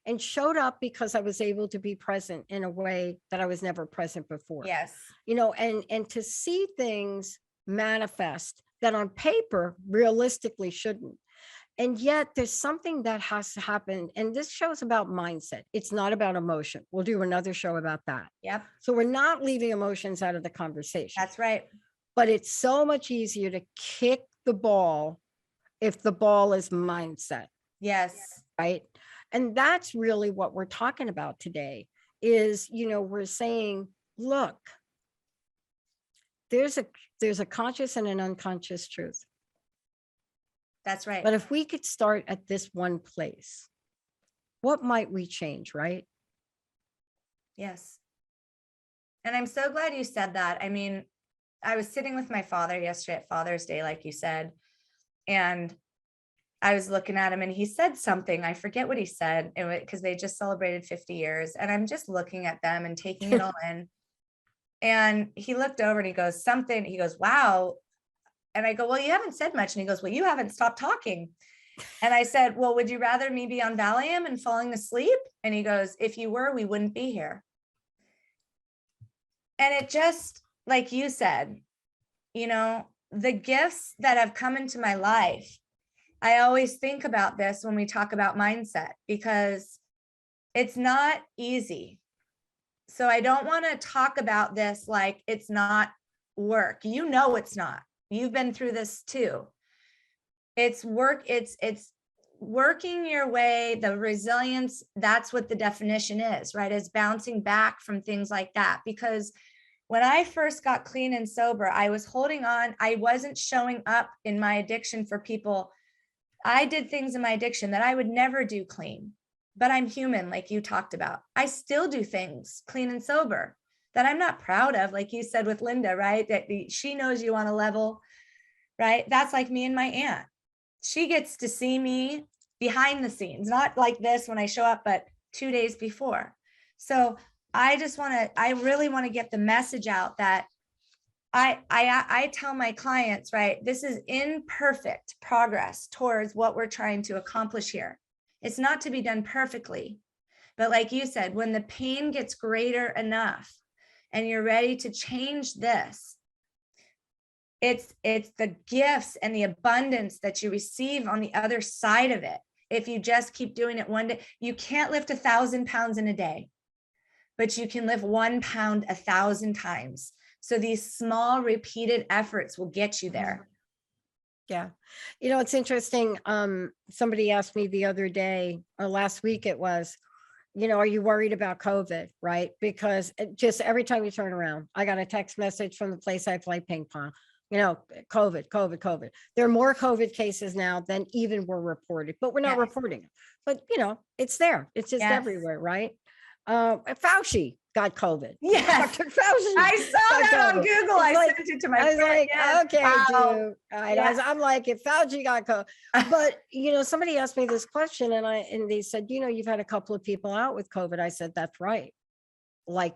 and showed up because I was able to be present in a way that I was never present before. Yes. You know, and to see things manifest that on paper realistically shouldn't. And yet there's something that has to happen. And this show is about mindset. It's not about emotion. We'll do another show about that. Yep. So we're not leaving emotions out of the conversation. That's right. But it's so much easier to kick the ball if the ball is mindset. Yes. Right. And that's really what we're talking about today is, we're saying, look, there's a conscious and an unconscious truth. That's right. But if we could start at this one place, what might we change, right? Yes. And I'm so glad you said that. I mean, I was sitting with my father yesterday at Father's Day, like you said, and I was looking at him and he said something, I forget what he said, because they just celebrated 50 years. And I'm just looking at them and taking it all in. And he looked over and he goes, something, he goes, wow. And I go, well, you haven't said much. And he goes, well, you haven't stopped talking. And I said, well, would you rather me be on Valium and falling asleep? And he goes, if you were, we wouldn't be here. And it just, like you said, the gifts that have come into my life, I always think about this when we talk about mindset, because it's not easy. So I don't want to talk about this like it's not work. It's not. You've been through this too. It's work. It's working your way, the resilience. That's what the definition is, right? Is bouncing back from things like that. Because when I first got clean and sober, I was holding on. I wasn't showing up in my addiction for people. I did things in my addiction that I would never do clean, but I'm human, like you talked about. I still do things clean and sober that I'm not proud of, like you said with Linda, right? That she knows you on a level, right? That's like me and my aunt. She gets to see me behind the scenes, not like this when I show up, but 2 days before. So I really want to get the message out that I tell my clients, right, this is imperfect progress towards what we're trying to accomplish here. It's not to be done perfectly, but like you said, when the pain gets greater enough and you're ready to change this, it's the gifts and the abundance that you receive on the other side of it. If you just keep doing it one day, you can't lift 1,000 pounds in a day, but you can lift 1 pound 1,000 times. So these small repeated efforts will get you there. Yeah. It's interesting. Somebody asked me the other day, or last week it was, are you worried about COVID? Right? Because just every time you turn around, I got a text message from the place I play ping pong, COVID. There are more COVID cases now than even were reported, but we're not reporting it. But, it's there. It's just everywhere. Right? Fauci got COVID. Yes. Dr. Fauci. I saw that on Google. I sent it to my friend. Like, yes. Okay, wow. dude. I'm like, if Fauci got COVID. But, somebody asked me this question and they said, you've had a couple of people out with COVID. I said, that's right. Like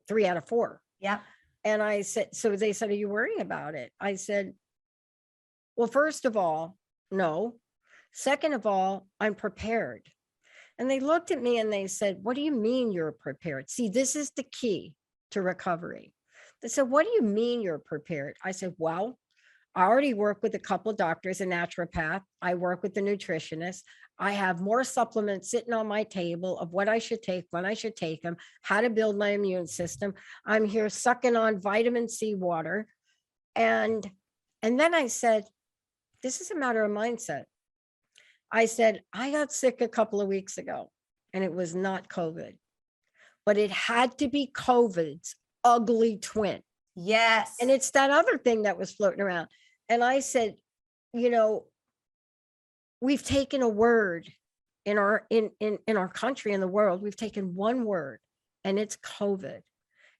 3 out of 4. Yeah. And I said, so they said, are you worrying about it? I said, well, first of all, no. Second of all, I'm prepared. And they looked at me and they said, what do you mean you're prepared? See, this is the key to recovery. They said, what do you mean you're prepared? I said, well, I already work with a couple of doctors, a naturopath. I work with the nutritionist. I have more supplements sitting on my table of what I should take, when I should take them, how to build my immune system. I'm here sucking on vitamin C water. And then I said, this is a matter of mindset. I said, I got sick a couple of weeks ago and it was not COVID, but it had to be COVID's ugly twin. Yes. And it's that other thing that was floating around. And I said, we've taken a word in our country, in the world, we've taken one word and it's COVID.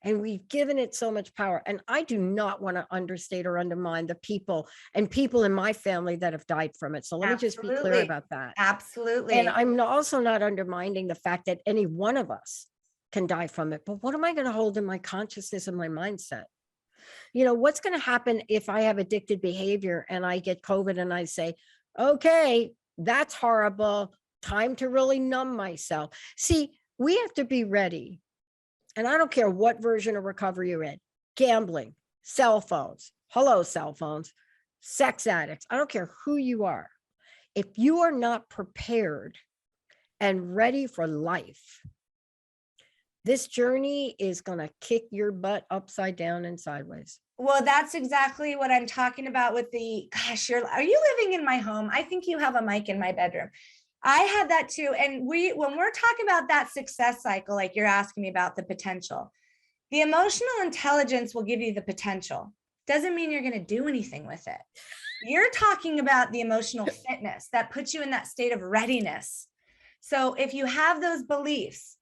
And we've given it so much power. And I do not want to understate or undermine the people in my family that have died from it. So let me just be clear about that. Absolutely. And I'm also not undermining the fact that any one of us can die from it. But what am I going to hold in my consciousness and my mindset? What's going to happen if I have addicted behavior and I get COVID and I say, okay, that's horrible. Time to really numb myself. See, we have to be ready. And I don't care what version of recovery you're in, gambling, cell phones, hello, cell phones, sex addicts. I don't care who you are. If you are not prepared and ready for life, this journey is going to kick your butt upside down and sideways. Well, that's exactly what I'm talking about with are you living in my home? I think you have a mic in my bedroom. I had that too. And when we're talking about that success cycle, like you're asking me about the potential, the emotional intelligence will give you the potential. Doesn't mean you're going to do anything with it. You're talking about the emotional fitness that puts you in that state of readiness. So if you have those beliefs,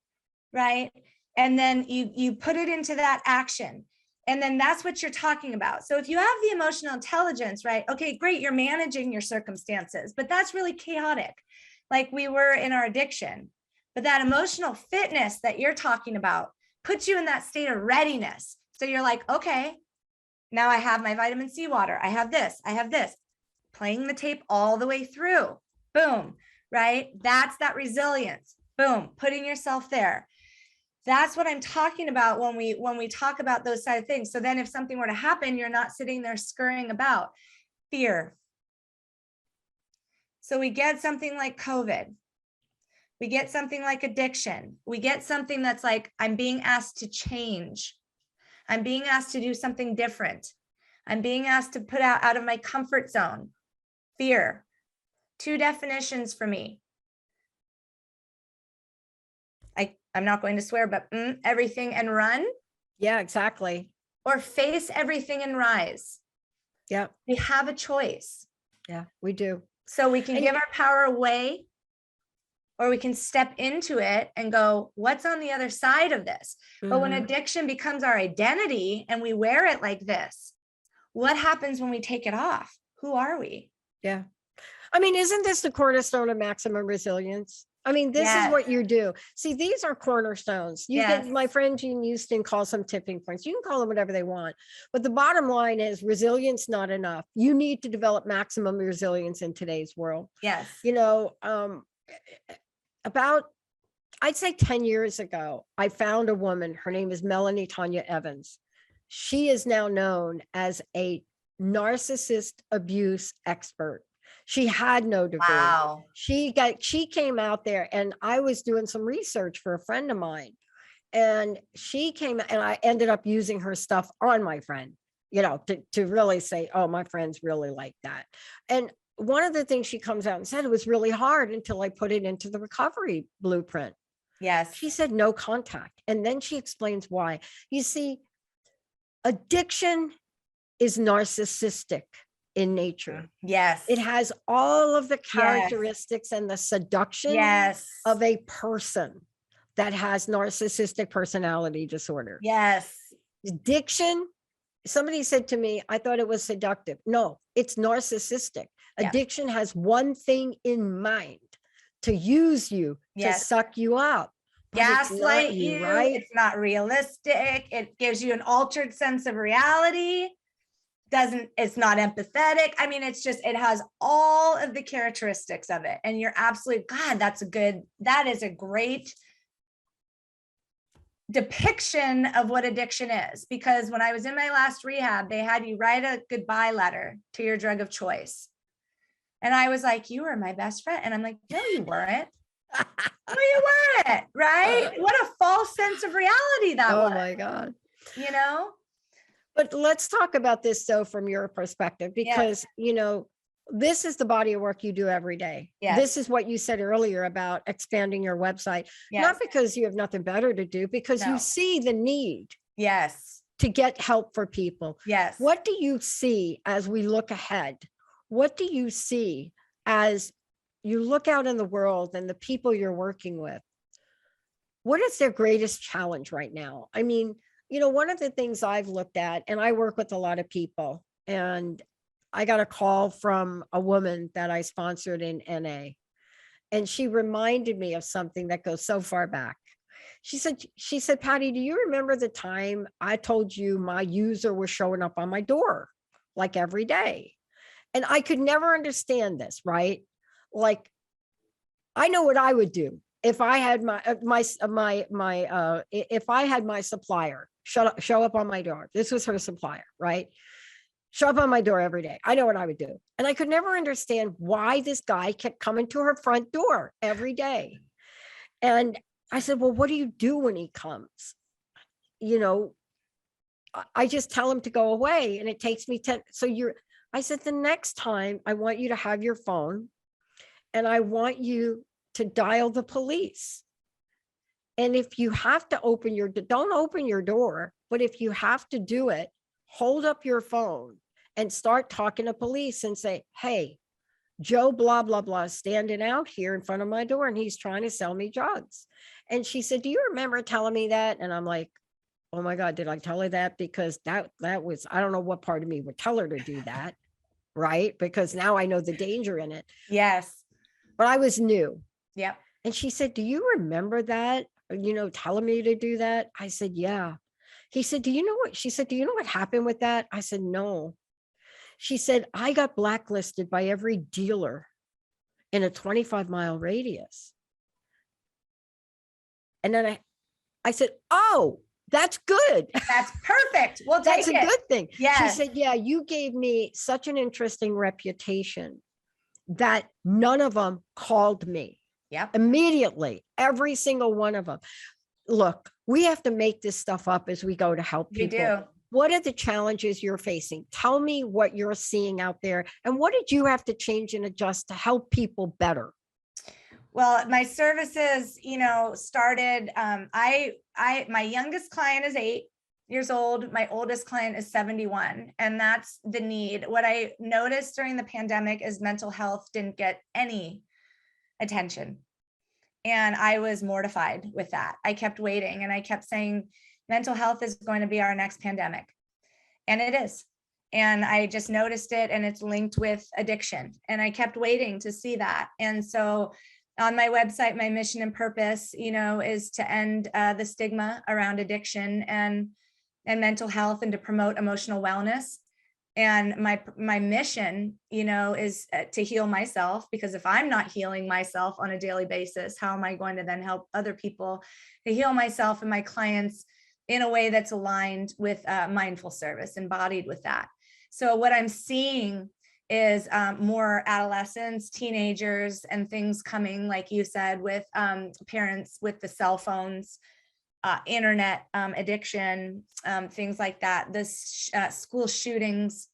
right, and then you put it into that action, and then that's what you're talking about. So if you have the emotional intelligence, right, okay, great, you're managing your circumstances, but that's really chaotic, like we were in our addiction. But that emotional fitness that you're talking about puts you in that state of readiness. So you're like, okay, now I have my vitamin C water. I have this, playing the tape all the way through. Boom, right? That's that resilience. Boom, putting yourself there. That's what I'm talking about when we talk about those side of things. So then if something were to happen, you're not sitting there scurrying about. Fear. So we get something like COVID. We get something like addiction. We get something that's like, I'm being asked to change. I'm being asked to do something different. I'm being asked to put out of my comfort zone. Fear. Two definitions for me. I'm not going to swear, but everything and run. Yeah, exactly. Or face everything and rise. Yeah. We have a choice. Yeah, we do. So we can give our power away, or we can step into it and go, what's on the other side of this? But when addiction becomes our identity and we wear it like this, what happens when we take it off? Who are we? Yeah. I mean, isn't this the cornerstone of maximum resilience? I mean, this is what you do. See, these are cornerstones. You can, my friend Jean Houston calls them tipping points. You can call them whatever they want. But the bottom line is resilience not enough. You need to develop maximum resilience in today's world. Yes. You know, about, I'd say 10 years ago, I found a woman. Her name is Melanie Tanya Evans. She is now known as a narcissist abuse expert. She had no degree. Wow. She came out there, and I was doing some research for a friend of mine, and she came, and I ended up using her stuff on my friend, you know, to really say, oh, my friends really like that. And one of the things she comes out and said, it was really hard until I put it into the recovery blueprint. Yes. She said no contact. And then she explains why. You see, addiction is narcissistic in nature. Yes. It has all of the characteristics and the seduction of a person that has narcissistic personality disorder. Yes. Addiction, somebody said to me, I thought it was seductive. No, it's narcissistic. Addiction has one thing in mind: to use you, to suck you up. Gaslight you, right? It's not realistic. It gives you an altered sense of reality. It's not empathetic. I mean, it's just, it has all of the characteristics of it. And you're absolutely, God, that is a great depiction of what addiction is. Because when I was in my last rehab, they had you write a goodbye letter to your drug of choice. And I was like, you were my best friend. And I'm like, no, you weren't. No, you weren't, right? What a false sense of reality that was. Oh my God. You know? But let's talk about this though, from your perspective, because, you know, this is the body of work you do every day. This is what you said earlier about expanding your website, not because you have nothing better to do, because you see the need to get help for people. What do you see as we look ahead? What do you see as you look out in the world and the people you're working with? What is their greatest challenge right now? I mean, you know, one of the things I've looked at, and I work with a lot of people, and I got a call from a woman that I sponsored in NA, and she reminded me of something that goes so far back. She said, Patty, do you remember the time I told you my user was showing up on my door like every day? And I could never understand this, right? Like, I know what I would do if I had if I had my supplier show up on my door. This was her supplier, right? Show up on my door every day. I know what I would do. And I could never understand why this guy kept coming to her front door every day. And I said, well, what do you do when he comes? You know, I just tell him to go away, and it takes me 10. I said, the next time I want you to have your phone, and I want you to dial the police. And if you have to don't open your door, but if you have to do it, hold up your phone and start talking to police and say, hey, Joe, blah, blah, blah, is standing out here in front of my door and he's trying to sell me drugs. And she said, do you remember telling me that? And I'm like, oh my God, did I tell her that? Because that was, I don't know what part of me would tell her to do that. Right. Because now I know the danger in it. Yes. But I was new. Yep. And she said, do you remember that? Telling me to do that? I said, yeah. He said, do you know what? She said, do you know what happened with that? I said, no. She said, I got blacklisted by every dealer in a 25-mile radius. And then I said, oh, that's good. That's perfect. We'll take That's a good thing. Yes. She said, yeah, you gave me such an interesting reputation that none of them called me. Yep. Immediately, every single one of them. Look, we have to make this stuff up as we go to help people. We do. What are the challenges you're facing? Tell me what you're seeing out there. And what did you have to change and adjust to help people better? Well, my services, started, my youngest client is 8 years old. My oldest client is 71. And that's the need. What I noticed during the pandemic is mental health didn't get any attention. And I was mortified with that. I kept waiting and I kept saying, mental health is going to be our next pandemic. And it is. And I just noticed it, and it's linked with addiction. And I kept waiting to see that. And so on my website, my mission and purpose, is to end the stigma around addiction and mental health, and to promote emotional wellness. And my mission, is to heal myself, because if I'm not healing myself on a daily basis, how am I going to then help other people to heal myself and my clients in a way that's aligned with mindful service, embodied with that? So what I'm seeing is more adolescents, teenagers, and things coming, like you said, with parents with the cell phones, internet addiction, things like that, this school shootings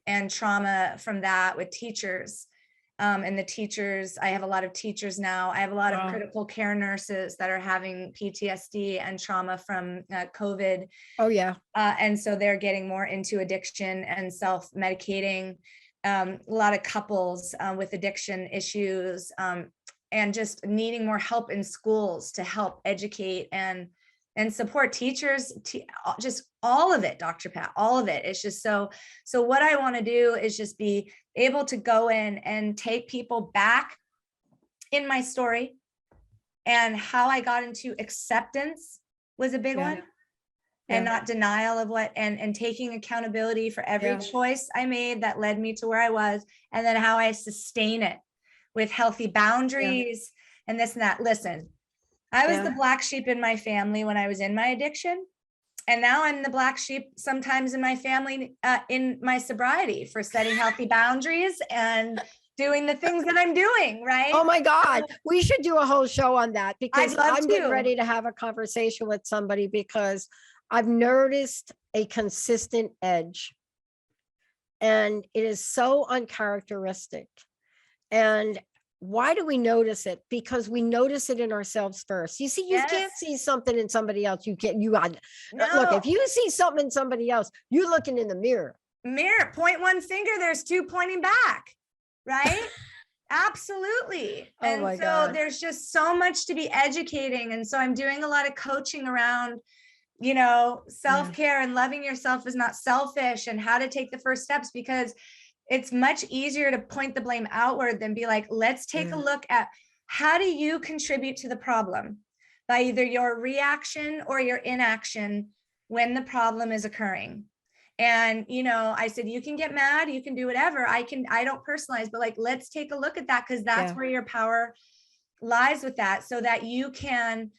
and trauma from that, with teachers. And the teachers, I have a lot of teachers now. I have a lot of critical care nurses that are having PTSD and trauma from COVID. Oh, yeah. And so they're getting more into addiction and self-medicating. A lot of couples with addiction issues, and just needing more help in schools to help educate and support teachers, just all of it, Dr. Pat, all of it. It's just so what I want to do is just be able to go in and take people back in my story, and how I got into acceptance was a big one. And not denial of what, and taking accountability for every choice I made that led me to where I was, and then how I sustain it with healthy boundaries and this and that. Listen, I was the black sheep in my family when I was in my addiction. And now I'm the black sheep sometimes in my family, in my sobriety, for setting healthy boundaries and doing the things that I'm doing, right? Oh my God. We should do a whole show on that, because I'm getting to. ready to have a conversation with somebody, because I've noticed a consistent edge, and it is so uncharacteristic. And why do we notice it? Because we notice it in ourselves first. You see, you can't see something in somebody else. Look, if you see something in somebody else, you're looking in the mirror. Point one finger, there's two pointing back, right? Absolutely. And my so God. there's just so much to be educating. And so I'm doing a lot of coaching around, self-care and loving yourself is not selfish, and how to take the first steps, because it's much easier to point the blame outward than be like, let's take a look at, how do you contribute to the problem by either your reaction or your inaction when the problem is occurring. And, I said, you can get mad, you can do whatever. I don't personalize, but like, let's take a look at that, because that's where your power lies with that, so that you can,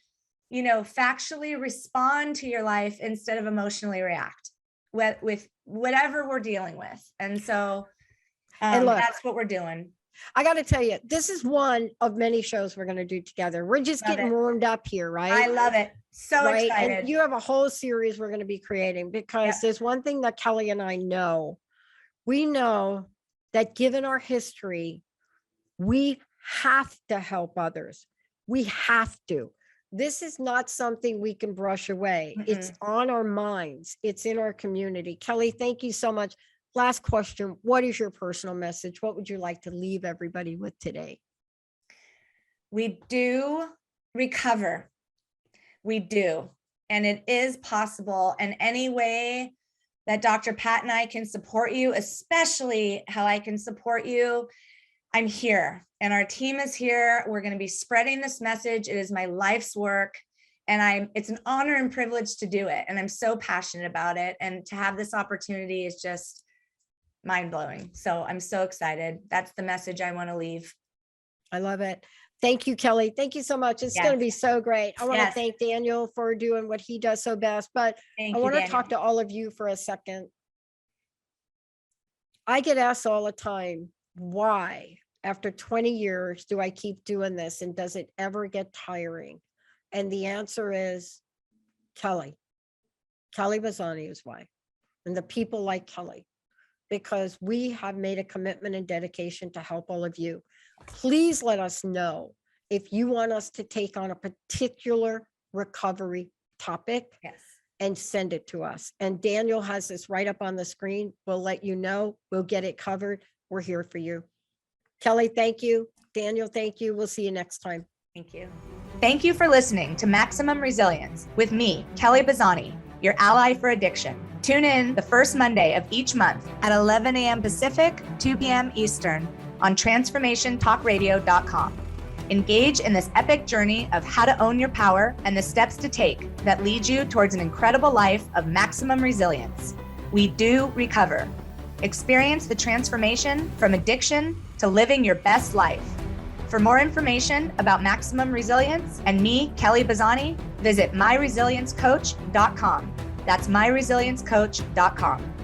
factually respond to your life instead of emotionally react with whatever we're dealing with. And so and look, that's what we're doing. I got to tell you, this is one of many shows we're going to do together. We're just getting warmed up here, right? I love it. So excited. And you have a whole series we're going to be creating, because there's one thing that Kelly and I know. We know that given our history, we have to help others. We have to. This is not something we can brush away. It's on our minds. It's in our community. Kelly, thank you so much. Last question. What is your personal message? What would you like to leave everybody with today? We do recover. We do. And it is possible. And any way that Dr. Pat and I can support you, especially how I can support you, I'm here and our team is here. We're going to be spreading this message. It is my life's work and it's an honor and privilege to do it. And I'm so passionate about it. And to have this opportunity is just mind blowing. So I'm so excited. That's the message I want to leave. I love it. Thank you, Kelly. Thank you so much. It's going to be so great. I want to thank Daniel for doing what he does so best, but I want to talk to all of you for a second. I get asked all the time, why, after 20 years, do I keep doing this? And does it ever get tiring? And the answer is Kelly. Kelly Bazzani is why. And the people like Kelly, because we have made a commitment and dedication to help all of you. Please let us know if you want us to take on a particular recovery topic and send it to us. And Daniel has this right up on the screen. We'll let you know. We'll get it covered. We're here for you. Kelly, thank you. Daniel, thank you. We'll see you next time. Thank you. Thank you for listening to Maximum Resilience with me, Kelly Bazzani, your ally for addiction. Tune in the first Monday of each month at 11 a.m. Pacific, 2 p.m. Eastern on transformationtalkradio.com. Engage in this epic journey of how to own your power and the steps to take that lead you towards an incredible life of maximum resilience. We do recover. Experience the transformation from addiction to living your best life. For more information about maximum resilience and me, Kelly Bazzani, visit myresiliencecoach.com. That's myresiliencecoach.com.